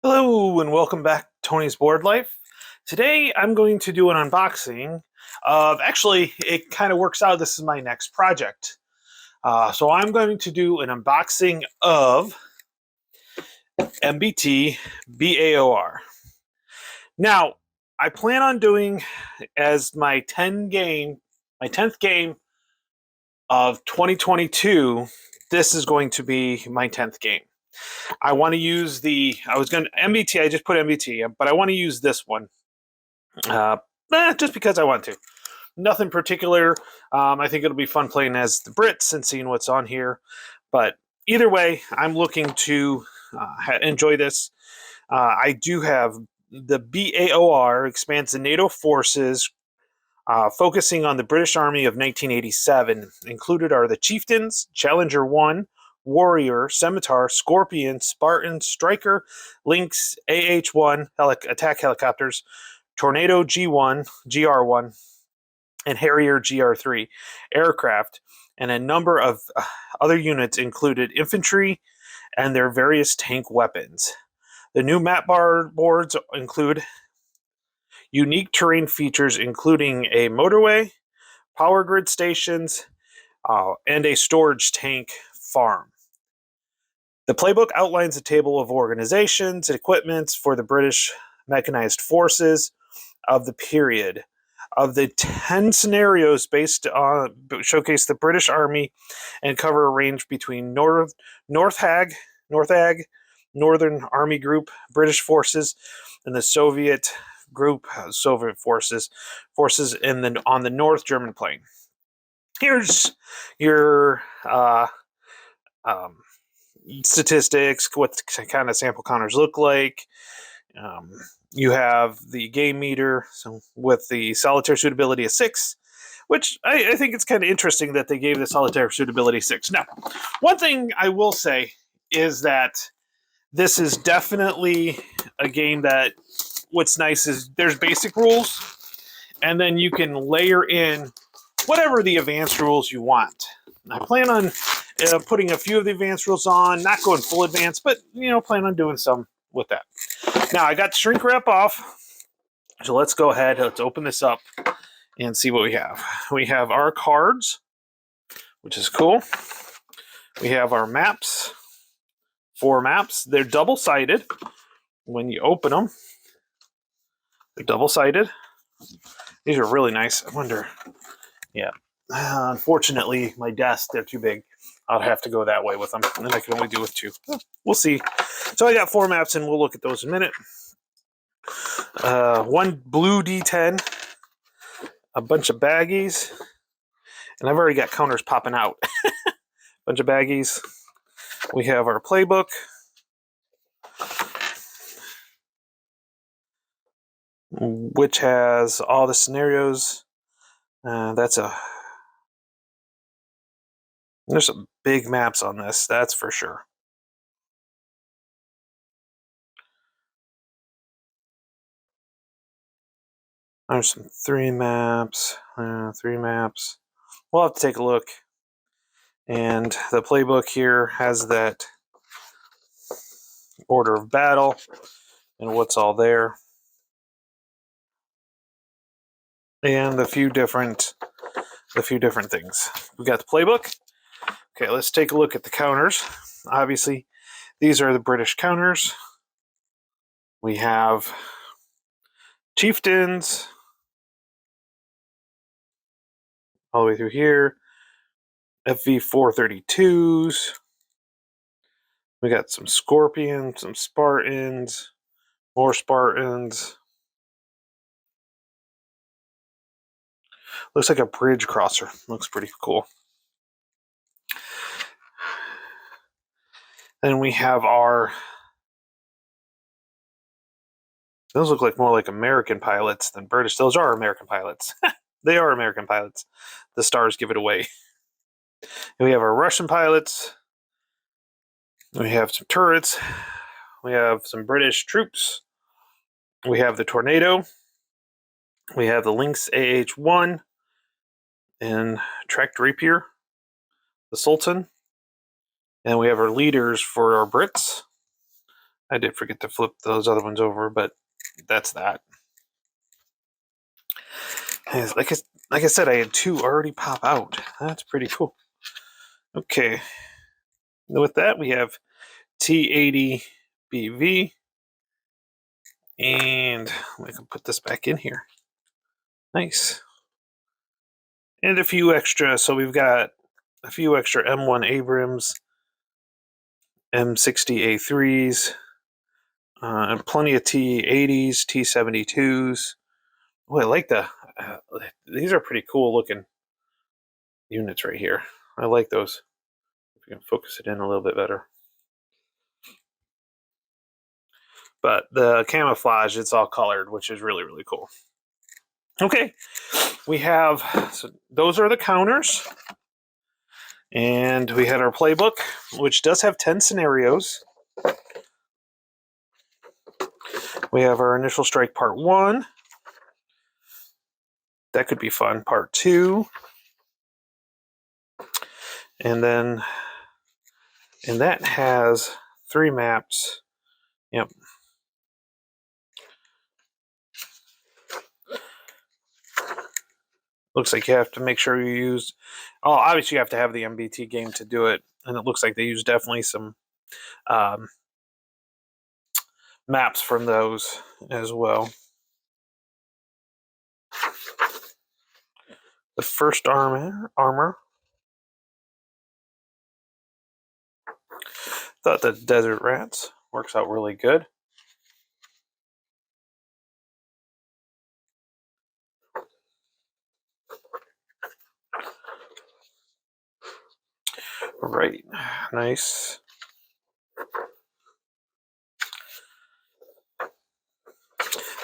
Hello and welcome back to Tony's Board Life. Today I'm going to do an unboxing of, actually it kind of works out, this is my next project. So I'm going to do an unboxing of MBT BAOR. Now, I plan on doing as my 10th game of 2022, this is going to be my 10th game. I want to use MBT, I just put MBT, but I want to use this one. Just because I want to. Nothing particular. I think it'll be fun playing as the Brits and seeing what's on here. But either way, I'm looking to enjoy this. I do have the BAOR, expands the NATO forces, focusing on the British Army of 1987. Included are the Chieftains, Challenger 1, Warrior, Scimitar, Scorpion, Spartan, Striker, Lynx, AH-1 attack helicopters, Tornado G1, GR1, and Harrier GR3 aircraft, and a number of other units included infantry and their various tank weapons. The new map boards include unique terrain features including a motorway, power grid stations, and a storage tank farm. The playbook outlines a table of organizations and equipments for the British mechanized forces of the period. Of the 10 scenarios based on showcase the British Army and cover a range between North Ag, Northern Army Group, British forces, and the Soviet Group, Soviet forces on the North German plain. Here's your statistics, what kind of sample counters look like. You have the game meter, so with the solitaire suitability of 6, which I think it's kind of interesting that they gave the solitaire suitability 6. Now, one thing I will say is that this is definitely a game that what's nice is there's basic rules, and then you can layer in whatever the advanced rules you want. I plan on putting a few of the advanced rules on, not going full advanced, but plan on doing some with that. Now I got the shrink wrap off, so let's go ahead, let's open this up and see what we have. We have our cards, which is cool. We have our maps, 4 maps. They're double-sided. When you open them, they're double-sided. These are really nice. I wonder, yeah. Unfortunately, my desk, they're too big. I'll have to go that way with them, and then I can only do with 2. We'll see. So I got 4 maps, and we'll look at those in a minute. 1 blue D10, a bunch of baggies, and I've already got counters popping out. Bunch of baggies. We have our playbook. Which has all the scenarios. There's some big maps on this, that's for sure. There's some 3 maps. 3 maps. We'll have to take a look. And the playbook here has that order of battle and what's all there. And a few different things. We got the playbook. Okay, let's take a look at the counters. Obviously, these are the British counters. We have Chieftains all the way through here. FV432s. We got some Scorpions, some Spartans, more Spartans. Looks like a bridge crosser. Looks pretty cool. Then we have Those look like more like American pilots than British. Those are American pilots. They are American pilots. The stars give it away. And we have our Russian pilots. We have some turrets. We have some British troops. We have the Tornado. We have the Lynx AH-1 and tracked Rapier, the Sultan. And we have our leaders for our Brits. I did forget to flip those other ones over, but that's that. And like I said, I had 2 already pop out. That's pretty cool. Okay. With that, we have T80 BV. And we can put this back in here. Nice. And a few extra. So we've got a few extra M1 Abrams, M60A3s, and plenty of T80s, T72s. Oh, I like these are pretty cool looking units right here. I like those. If we can focus it in a little bit better. But the camouflage, it's all colored, which is really, really cool. Okay, we have, so those are the counters. And we had our playbook, which does have 10 scenarios. We have our initial strike part 1. That could be fun. Part 2. And then, and that has 3 maps. Yep. Looks like you have to make sure you use, oh, obviously you have to have the MBT game to do it. And it looks like they use definitely some maps from those as well. The first armor. Thought the Desert Rats works out really good. Right, nice.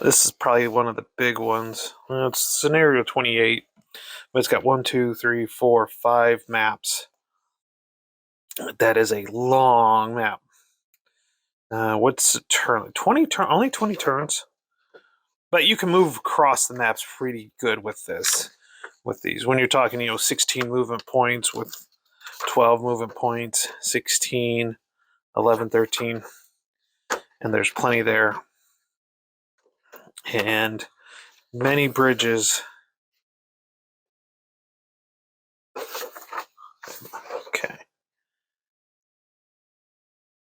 This is probably one of the big ones. Well, it's scenario 28, but it's got 1, 2, 3, 4, 5 maps. That is a long map. What's a turn? 20 turn, only 20 turns. But you can move across the maps pretty good with this. With these, when you're talking, 16 movement points with 12 movement points, 16, 11, 13, and there's plenty there. And many bridges. Okay.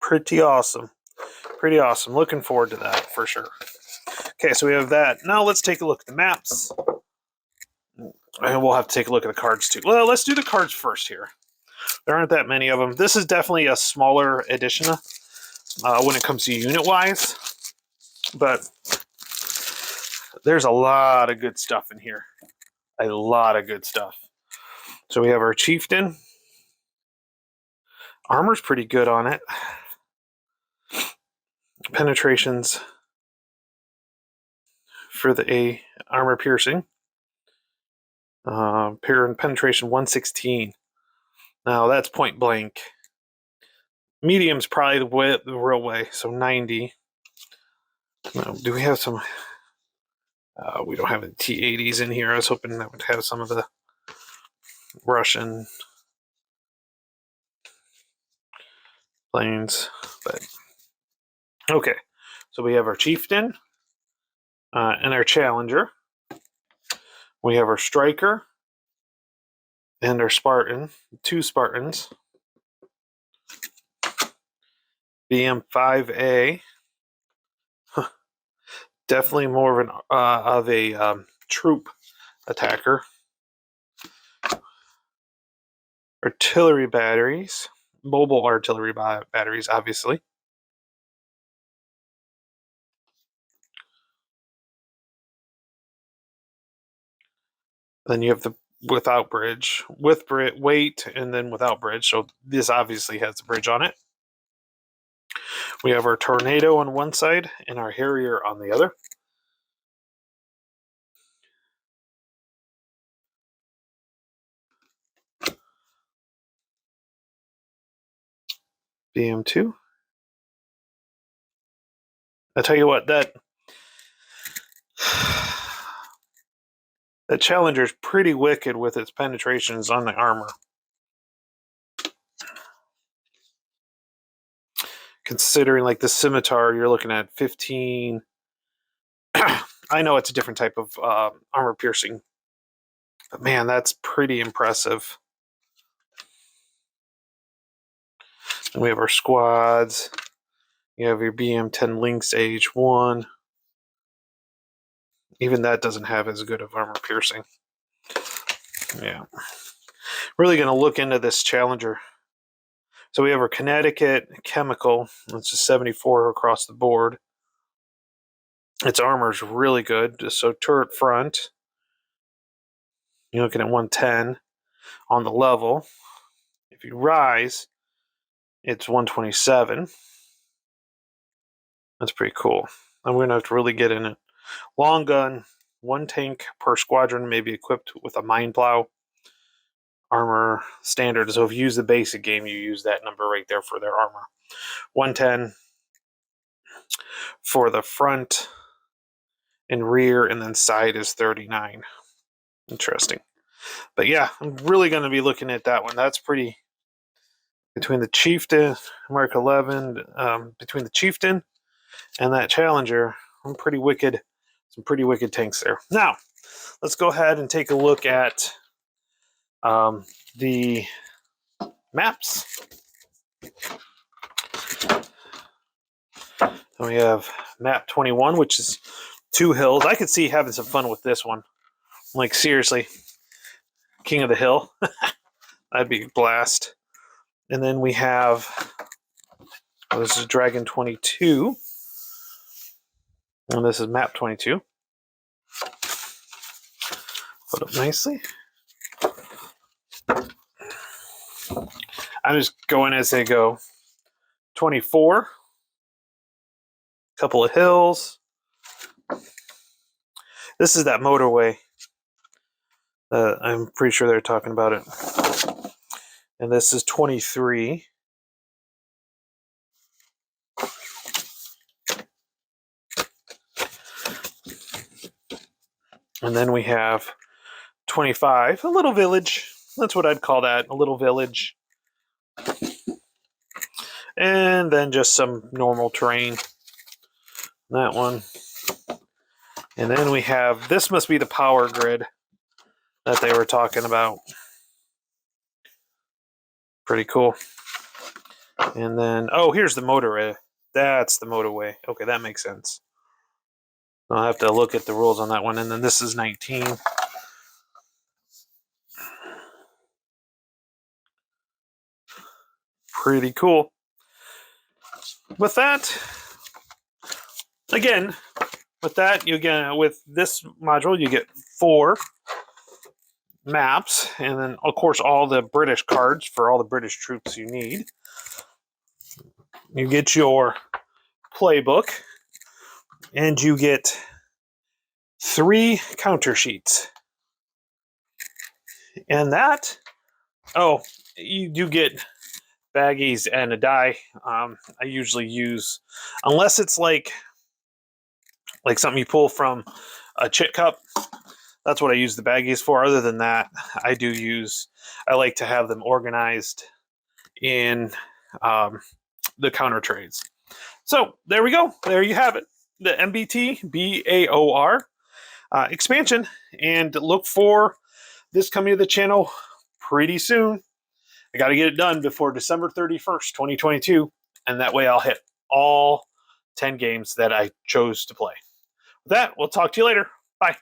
Pretty awesome. Pretty awesome. Looking forward to that for sure. Okay, so we have that. Now let's take a look at the maps. And we'll have to take a look at the cards too. Well, let's do the cards first here. There aren't that many of them. This is definitely a smaller edition when it comes to unit-wise. But there's a lot of good stuff in here. A lot of good stuff. So we have our Chieftain. Armor's pretty good on it. Penetrations for the A armor piercing. Penetration 116. Now that's point blank. Medium's probably the real way, so 90. Now, do we have some? We don't have the T80s in here. I was hoping that would have some of the Russian planes, but okay. So we have our Chieftain and our Challenger. We have our Striker and our Spartan, 2 Spartans. BM5A. Definitely more of a troop attacker. Artillery batteries, mobile artillery batteries, obviously. Then you have the without bridge, with weight, and then without bridge. So this obviously has a bridge on it. We have our Tornado on one side and our Harrier on the other. BM2. I tell you what, that Challenger's pretty wicked with its penetrations on the armor. Considering like the scimitar, you're looking at 15. I know it's a different type of armor piercing, but man, that's pretty impressive. And we have our squads. You have your BM10 Lynx H1. Even that doesn't have as good of armor piercing. Yeah. Really going to look into this Challenger. So we have our Connecticut Chemical. It's a 74 across the board. Its armor is really good. So turret front, you're looking at 110 on the level. If you rise, it's 127. That's pretty cool. I'm going to have to really get in it. Long gun, 1 tank per squadron may be equipped with a mine plow. Armor standard. So if you use the basic game, you use that number right there for their armor. 110 for the front and rear, and then side is 39. Interesting. But yeah, I'm really going to be looking at that one. That's pretty. Between the Chieftain, Mark 11, between the Chieftain and that Challenger, I'm pretty wicked. Some pretty wicked tanks there. Now, let's go ahead and take a look at the maps. So we have map 21, which is 2 hills. I could see having some fun with this one. Like, seriously, King of the Hill. That'd be a blast. And then we have, this is Dragon 22. And this is map 22. Put up nicely. I'm just going as they go. 24. Couple of hills. This is that motorway. I'm pretty sure they're talking about it. And this is 23. And then we have 25, a little village. That's what I'd call that, a little village. And then just some normal terrain. That one. And then we have, this must be the power grid that they were talking about. Pretty cool. And then, oh, here's the motorway. That's the motorway. Okay, that makes sense. I'll have to look at the rules on that one. And then this is 19. Pretty cool. With that, again, with that, you get, with this module, you get 4 maps, and then, of course, all the British cards for all the British troops you need. You get your playbook, and you get 3 counter sheets. And that, oh, you do get baggies and a die. I usually use, unless it's like something you pull from a chit cup, that's what I use the baggies for. Other than that, I like to have them organized in the counter trades. So there we go. There you have it. The MBT BAOR expansion. And look for this coming to the channel pretty soon. I got to get it done before December 31st, 2022. And that way I'll hit all 10 games that I chose to play. With that, we'll talk to you later. Bye.